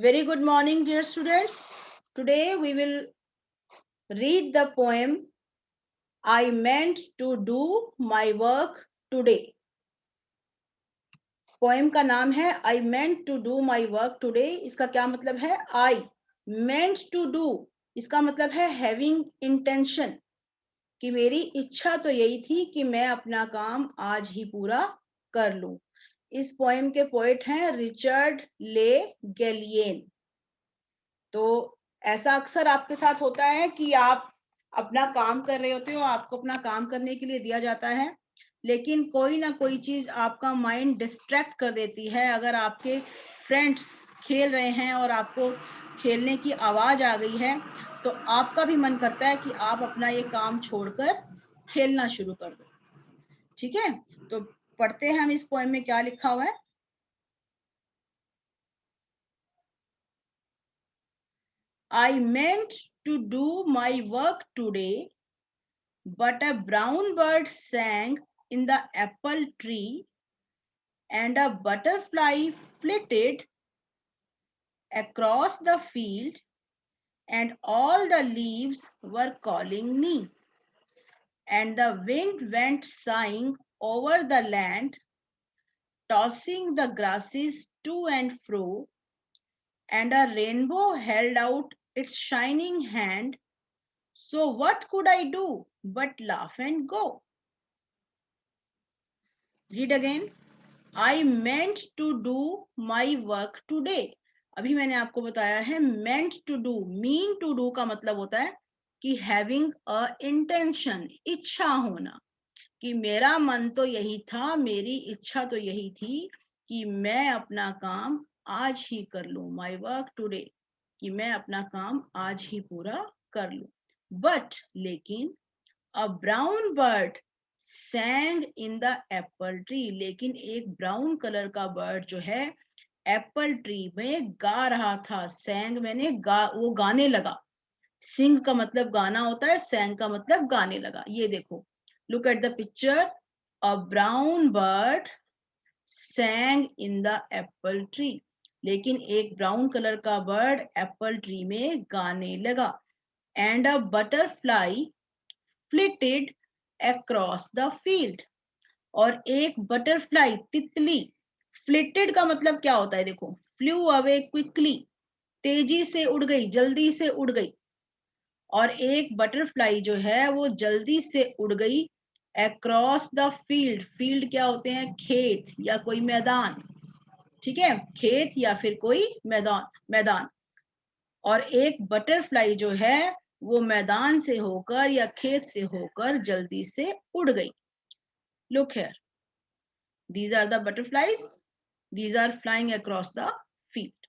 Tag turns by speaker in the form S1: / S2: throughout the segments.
S1: Very good morning, dear students. Today we will read the poem I meant to do my work today. Poem का नाम है I meant to do my work today. इसका क्या मतलब है? I meant to do इसका मतलब है having intention, कि मेरी इच्छा तो यही थी कि मैं अपना काम आज ही पूरा कर लूं। इस पोएम के पोएट हैं रिचर्ड ले गैलियन। तो ऐसा अक्सर आपके साथ होता है कि आप अपना काम कर रहे होते हो, आपको अपना काम करने के लिए दिया जाता है, लेकिन कोई ना कोई चीज आपका माइंड डिस्ट्रैक्ट कर देती है। अगर आपके फ्रेंड्स खेल रहे हैं और आपको खेलने की आवाज आ गई है, तो आपका भी मन करता है कि आप अपना ये काम छोड़कर खेलना शुरू कर दो। ठीक है, तो पढ़ते हैं हम इस पोएम में क्या लिखा हुआ है। I meant to do my work today, but a brown bird sang in the apple tree, and a butterfly flitted across the field, and all the leaves were calling me. And the wind went sighing over the land, tossing the grasses to and fro, and a rainbow held out its shining hand. So what could I do but laugh and go? Read again. I meant to do my work today. अभी मैंने आपको बताया है meant to do, mean to do का मतलब होता है कि having a intention, इच्छा होना, कि मेरा मन तो यही था, मेरी इच्छा तो यही थी कि मैं अपना काम आज ही कर लूं, my work today, कि मैं अपना काम आज ही पूरा कर लूं। But लेकिन a brown bird sang in the apple tree, लेकिन एक ब्राउन कलर का बर्ड जो है एप्पल ट्री में गा रहा था। सैंग मैंने वो गाने लगा। सिंग का मतलब गाना होता है, सैंग का मतलब गाने लगा। ये देखो, look at the picture, a brown bird sang in the apple tree, लेकिन एक ब्राउन कलर का बर्ड एप्पल ट्री में गाने लगा। And a butterfly flitted across the field, और एक बटरफ्लाई तितली, फ्लिटेड का मतलब क्या होता है? देखो, फ्लू अवे क्विकली, तेजी से उड़ गई, जल्दी से उड़ गई, और एक बटरफ्लाई जो है वो जल्दी से उड़ गई अक्रॉस द फील्ड। फील्ड क्या होते हैं? खेत या कोई मैदान। ठीक है, खेत या फिर कोई मैदान। और एक बटरफ्लाई जो है वो मैदान से होकर या खेत से होकर जल्दी से उड़ गई। Look here. These are the butterflies. These are flying across the field.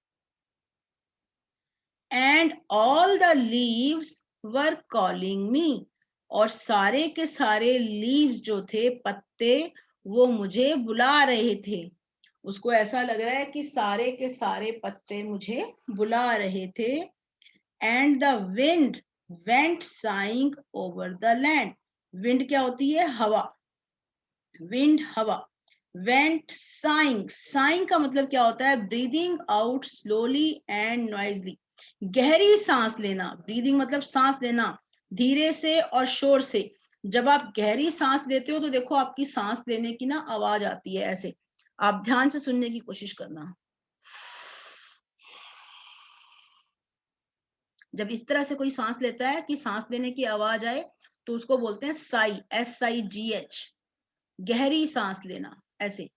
S1: And all the leaves were calling me. और सारे के सारे leaves जो थे, पत्ते, वो मुझे बुला रहे थे। उसको ऐसा लग रहा है कि सारे के सारे पत्ते मुझे बुला रहे थे। And the wind went sighing over the land. Wind क्या होती है? हवा। Wind हवा। Went sighing, sighing का मतलब क्या होता है? breathing out slowly and noisily, गहरी सांस लेना। breathing मतलब सांस लेना धीरे से और शोर से। जब आप गहरी सांस लेते हो तो देखो आपकी सांस लेने की ना आवाज आती है ऐसे। आप ध्यान से सुनने की कोशिश करना। जब इस तरह से कोई सांस लेता है कि सांस लेने की आवाज आए, तो उसको बोलते हैं साई, SIGH, गहरी सांस लेना ऐसे।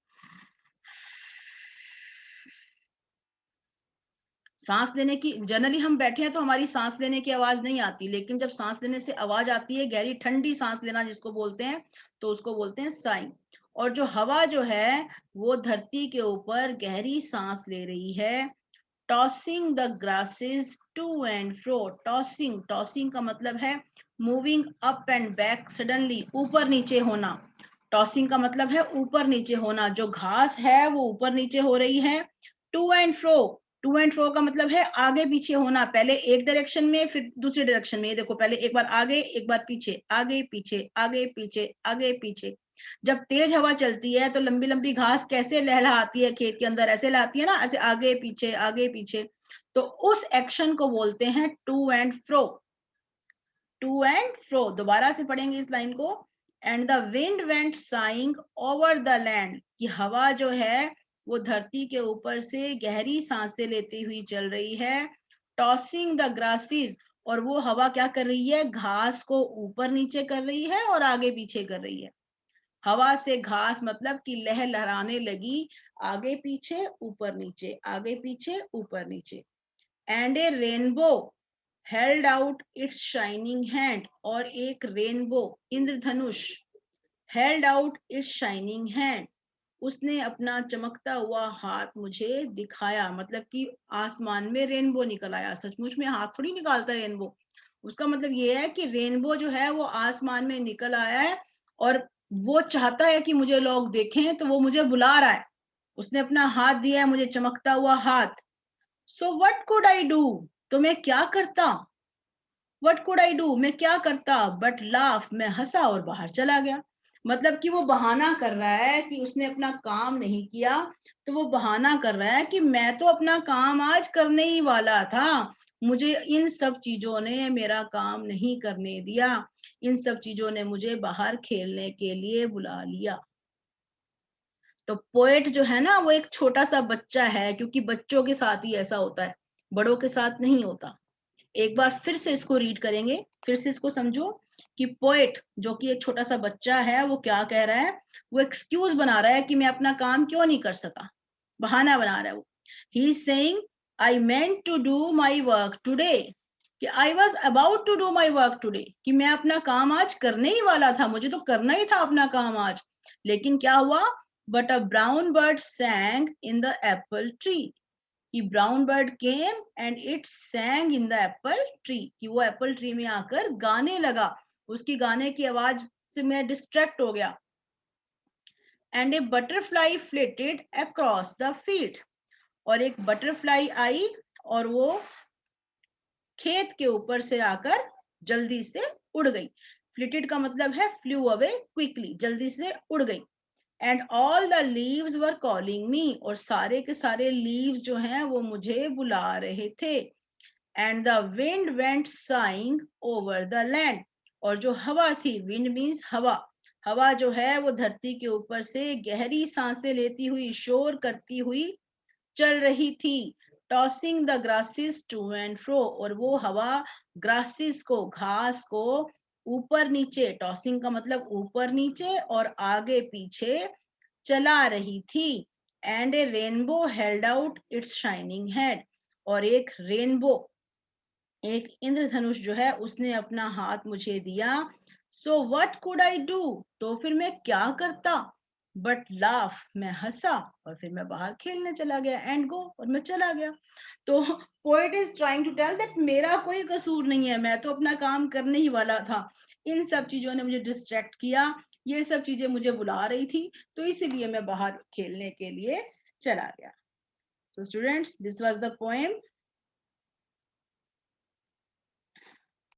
S1: सांस लेने की, जनरली हम बैठे हैं तो हमारी सांस लेने की आवाज नहीं आती, लेकिन जब सांस लेने से आवाज आती है, गहरी ठंडी सांस लेना जिसको बोलते हैं, तो उसको बोलते हैं साइंग। और जो हवा जो है वो धरती के ऊपर गहरी सांस ले रही है। Tossing the grasses to and fro, tossing, tossing का मतलब है moving up and back suddenly, ऊपर नीचे होना। टॉसिंग का मतलब है ऊपर नीचे होना। जो घास है वो ऊपर नीचे हो रही है। To and fro, to and fro का मतलब है आगे पीछे होना, पहले एक डायरेक्शन में फिर दूसरी डायरेक्शन में। ये देखो, पहले एक बार आगे एक बार पीछे, आगे पीछे, आगे पीछे, आगे पीछे, जब तेज हवा चलती है तो लंबी लंबी घास कैसे लहलहाती है खेत के अंदर, ऐसे लहराती है ना, ऐसे आगे पीछे आगे पीछे। तो उस एक्शन को बोलते हैं to and fro. To and fro, दोबारा से पढ़ेंगे इस लाइन को। And the wind went saying over the land, कि हवा जो है वो धरती के ऊपर से गहरी सांसें लेती हुई चल रही है। टॉसिंग द ग्रासेस, और वो हवा क्या कर रही है, घास को ऊपर नीचे कर रही है और आगे पीछे कर रही है। हवा से घास मतलब कि लहर लहराने लगी, आगे पीछे ऊपर नीचे आगे पीछे ऊपर नीचे। And A rainbow held out it's shining hand, और एक rainbow Indradhanush held out it's shining hand, उसने अपना चमकता हुआ हाथ मुझे दिखाया। मतलब कि आसमान में रेनबो निकल आया। सचमुच में हाथ थोड़ी निकालता है रेनबो। उसका मतलब ये है कि रेनबो जो है वो आसमान में निकल आया है और वो चाहता है कि मुझे लोग देखें, तो वो मुझे बुला रहा है। उसने अपना हाथ दिया है मुझे, चमकता हुआ हाथ। So what could I do, तो मैं क्या करता। व्हाट कुड आई डू, मैं क्या करता। बट लाफ, मैं हंसा और बाहर चला गया। मतलब कि वो बहाना कर रहा है कि उसने अपना काम नहीं किया, तो वो बहाना कर रहा है कि मैं तो अपना काम आज करने ही वाला था, मुझे इन सब चीजों ने मेरा काम नहीं करने दिया, इन सब चीजों ने मुझे बाहर खेलने के लिए बुला लिया। तो पोएट जो है ना वो एक छोटा सा बच्चा है, क्योंकि बच्चों के साथ ही ऐसा होता है, बड़ों के साथ नहीं होता। एक बार फिर से इसको रीड करेंगे, फिर से इसको समझो कि पोएट जो कि एक छोटा सा बच्चा है वो क्या कह रहा है। वो एक्सक्यूज बना रहा है कि मैं अपना काम क्यों नहीं कर सका, बहाना बना रहा है वो। He is saying I meant to do my work today, कि I was about to do my work today, कि मैं अपना काम आज करने ही वाला था, मुझे तो करना ही था अपना काम आज। लेकिन क्या हुआ, but a brown bird sang in the apple tree, कि brown bird came and it sang in the apple tree, कि वो एप्पल ट्री में आकर गाने लगा। उसकी गाने की आवाज से मैं डिस्ट्रैक्ट हो गया। And a butterfly flitted across the field, और एक बटरफ्लाई आई और वो खेत के ऊपर से आकर जल्दी से उड़ गई। फ्लिटेड का मतलब है फ्लू अवे क्विकली, जल्दी से उड़ गई। And all the leaves were calling me, और सारे के सारे लीव्स जो हैं वो मुझे बुला रहे थे। And the wind went saying over the land, और जो हवा थी, विंड मीन्स हवा, हवा जो है वो धरती के ऊपर से गहरी सांसें लेती हुई शोर करती हुई चल रही थी। Tossing the grasses to and fro, और वो हवा ग्रासेस को, घास को ऊपर नीचे, टॉसिंग का मतलब ऊपर नीचे और आगे पीछे चला रही थी। And A rainbow held out it's shining head, और एक रेनबो, एक इंद्रधनुष जो है उसने अपना हाथ मुझे दिया। So what could I do, तो फिर मैं क्या करता। बट लाफ, मैं हंसा और फिर मैं बाहर खेलने चला गया। एंड गो, और मैं चला गया। तो poet is trying to tell that मेरा कोई कसूर नहीं है, मैं तो अपना काम करने ही वाला था, इन सब चीजों ने मुझे डिस्ट्रैक्ट किया, ये सब चीजें मुझे बुला रही थी, तो इसीलिए मैं बाहर खेलने के लिए चला गया। So students, this was the poem